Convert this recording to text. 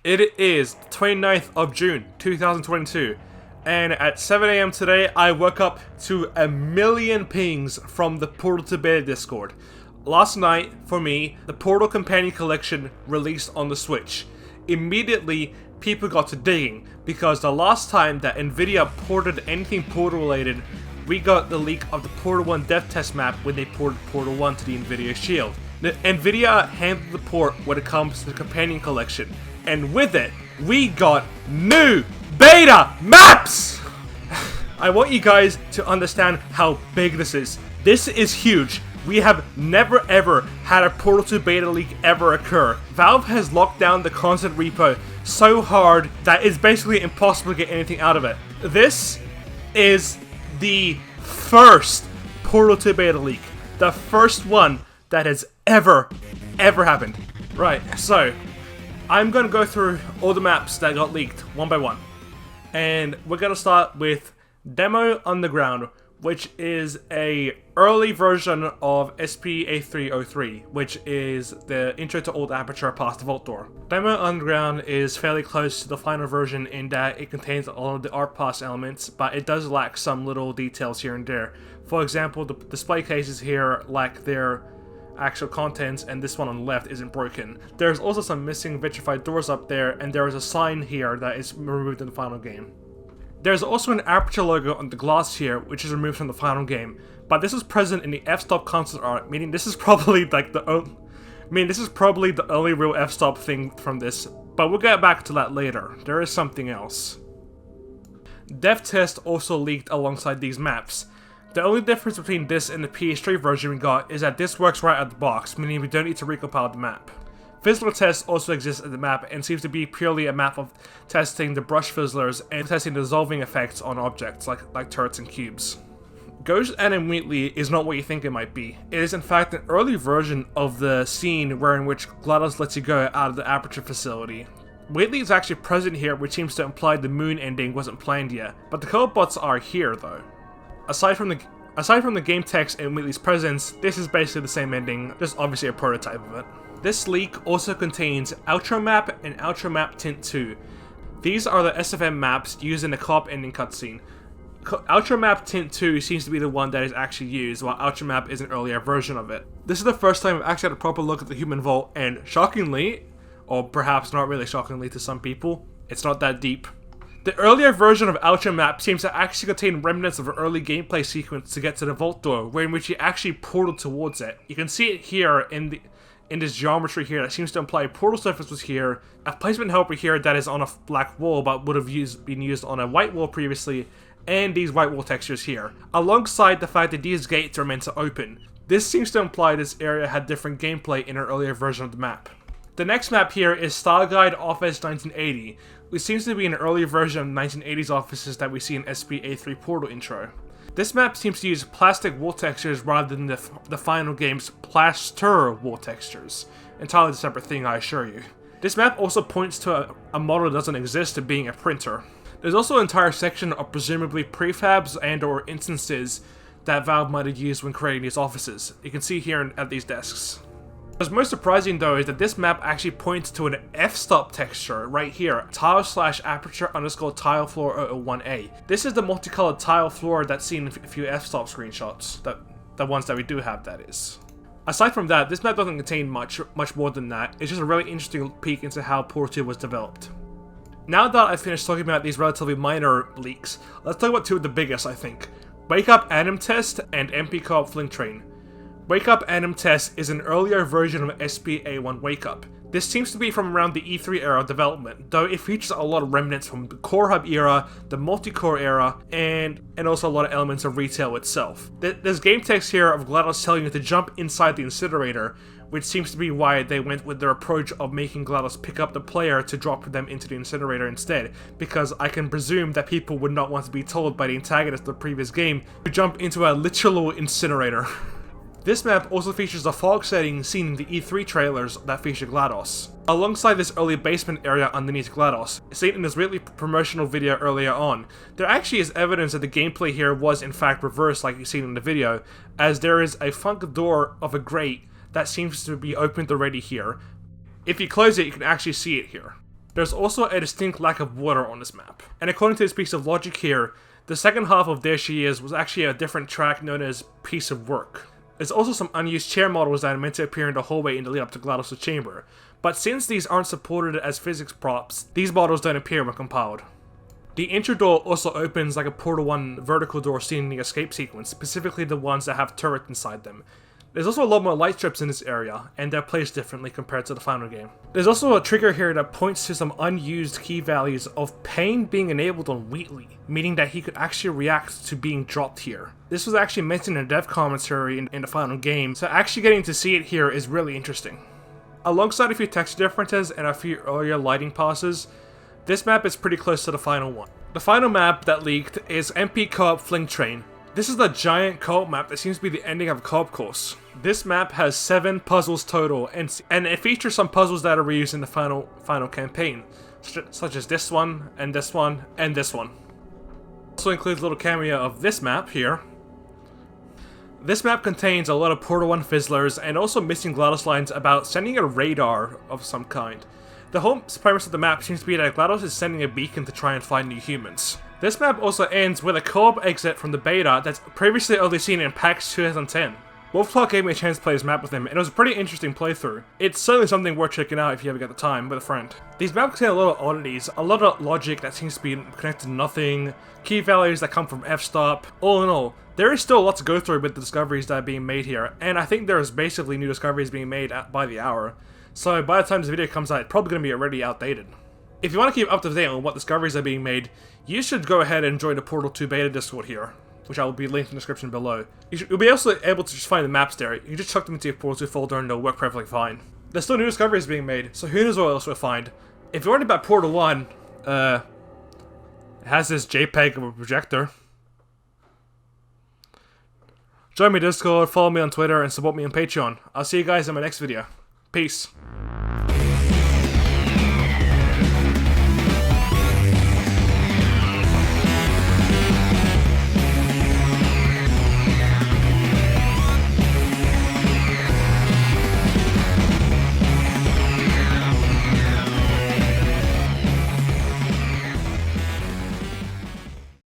It is the 29th of June 2022, and at 7 AM today I woke up to a million pings from the Portal to Beta Discord. Last night, for me, the Portal Companion Collection released on the Switch. Immediately, people got to digging, because the last time that Nvidia ported anything Portal related, we got the leak of the Portal 1 devtest map when they ported Portal 1 to the Nvidia Shield. Nvidia handled the port when it comes to the Companion Collection, and with it, we got new beta maps! I want you guys to understand how big this is. This is huge. We have never ever had a Portal 2 beta leak ever occur. Valve has locked down the content repo so hard that it's basically impossible to get anything out of it. This is the first Portal 2 beta leak. The first one that has ever happened. Right, so I'm gonna go through all the maps that got leaked one by one. And we're gonna start with Demo Underground, which is a early version of SPA303, which is the intro to Old Aperture past the Vault Door. Demo Underground is fairly close to the final version in that it contains all of the art pass elements, but it does lack some little details here and there. For example, the display cases here lack their actual contents, and this one on the left isn't broken. There's also some missing vitrified doors up there, and there is a sign here that is removed in the final game. There's also an Aperture logo on the glass here, which is removed from the final game, but this is present in the f-stop concept art, meaning this is probably like the only real f-stop thing from this, but we'll get back to that later. There is something else. devtest also leaked alongside these maps. The only difference between this and the PS3 version we got is that this works right out of the box, meaning we don't need to recompile the map. Fizzlertest also exists as the map and seems to be purely a map of testing the brush fizzlers and testing the dissolving effects on objects like turrets and cubes. Ghost Adam Wheatley is not what you think it might be. It is in fact an early version of the scene wherein which GLaDOS lets you go out of the Aperture facility. Wheatley is actually present here, which seems to imply the moon ending wasn't planned yet, but the cobots are here though. Aside from the game text and Wheatley's presence, this is basically the same ending, just obviously a prototype of it. This leak also contains Outro Map and Outro Map Tint 2. These are the SFM maps used in the co-op ending cutscene. Outro Map Tint 2 seems to be the one that is actually used, while Outro Map is an earlier version of it. This is the first time I've actually had a proper look at the Human Vault, and shockingly, or perhaps not really shockingly to some people, it's not that deep. The earlier version of Outro Map seems to actually contain remnants of an early gameplay sequence to get to the Vault Door, where in which you actually portal towards it. You can see it here in this geometry here that seems to imply a portal surface was here, a placement helper here that is on a black wall but would have been used on a white wall previously, and these white wall textures here, alongside the fact that these gates are meant to open. This seems to imply this area had different gameplay in an earlier version of the map. The next map here is Style Guide Office 1980, which seems to be an earlier version of 1980s offices that we see in SPA3 Portal intro. This map seems to use plastic wall textures rather than the final game's plaster wall textures. Entirely a separate thing, I assure you. This map also points to a model that doesn't exist to being a printer. There's also an entire section of presumably prefabs and or instances that Valve might have used when creating these offices. You can see here at these desks. What's most surprising though is that this map actually points to an f-stop texture right here, tile/aperture_tile floor 001A. This is the multicolored tile floor that's seen in a few f-stop screenshots, the ones that we do have, that is. Aside from that, this map doesn't contain much more than that. It's just a really interesting peek into how Portal 2 was developed. Now that I've finished talking about these relatively minor leaks, let's talk about two of the biggest, I think. Wake Up Anim Test and MP Co-op Fling Train. Wake Up Anim Test is an earlier version of SPA1 Wake Up. This seems to be from around the E3 era of development, though it features a lot of remnants from the Core Hub era, the multi-core era, and also a lot of elements of retail itself. There's game text here of GLaDOS telling you to jump inside the incinerator, which seems to be why they went with their approach of making GLaDOS pick up the player to drop them into the incinerator instead, because I can presume that people would not want to be told by the antagonist of the previous game to jump into a literal incinerator. This map also features the fog setting seen in the E3 trailers that feature GLaDOS, alongside this early basement area underneath GLaDOS, seen in this Wheatley promotional video earlier on. There actually is evidence that the gameplay here was in fact reversed like you've seen in the video, as there is a front door of a grate that seems to be opened already here. If you close it, you can actually see it here. There's also a distinct lack of water on this map. And according to this piece of logic here, the second half of There She Is was actually a different track known as Piece of Work. There's also some unused chair models that are meant to appear in the hallway in the lead up to GLaDOS' chamber, but since these aren't supported as physics props, these models don't appear when compiled. The intro door also opens like a Portal 1 vertical door seen in the escape sequence, specifically the ones that have turrets inside them. There's also a lot more light strips in this area, and they're placed differently compared to the final game. There's also a trigger here that points to some unused key values of Pain being enabled on Wheatley, meaning that he could actually react to being dropped here. This was actually mentioned in a dev commentary in the final game, so actually getting to see it here is really interesting. Alongside a few texture differences and a few earlier lighting passes, this map is pretty close to the final one. The final map that leaked is MP Co-op Fling Train. This is the giant co-op map that seems to be the ending of a co-op course. This map has 7 puzzles total, and it features some puzzles that are reused in the final campaign, such as this one, and this one, and this one. Also includes a little cameo of this map here. This map contains a lot of Portal 1 fizzlers, and also missing GLaDOS lines about sending a radar of some kind. The whole premise of the map seems to be that GLaDOS is sending a beacon to try and find new humans. This map also ends with a co-op exit from the beta that's previously only seen in PAX 2010. Wolfclaw gave me a chance to play this map with him, and it was a pretty interesting playthrough. It's certainly something worth checking out if you ever get the time with a friend. These maps contain a lot of oddities, a lot of logic that seems to be connected to nothing, key values that come from f-stop. All in all, there is still a lot to go through with the discoveries that are being made here, and I think there's basically new discoveries being made by the hour. So by the time this video comes out, it's probably going to be already outdated. If you want to keep up to date on what discoveries are being made, you should go ahead and join the Portal 2 beta Discord here, which I will be linked in the description below. You'll be also able to just find the maps there. You can just chuck them into your Portal 2 folder and they'll work perfectly fine. There's still new discoveries being made, so who knows what else we'll find. If you're worried about Portal 1, it has this JPEG of a projector. Join me in Discord, follow me on Twitter, and support me on Patreon. I'll see you guys in my next video. Peace.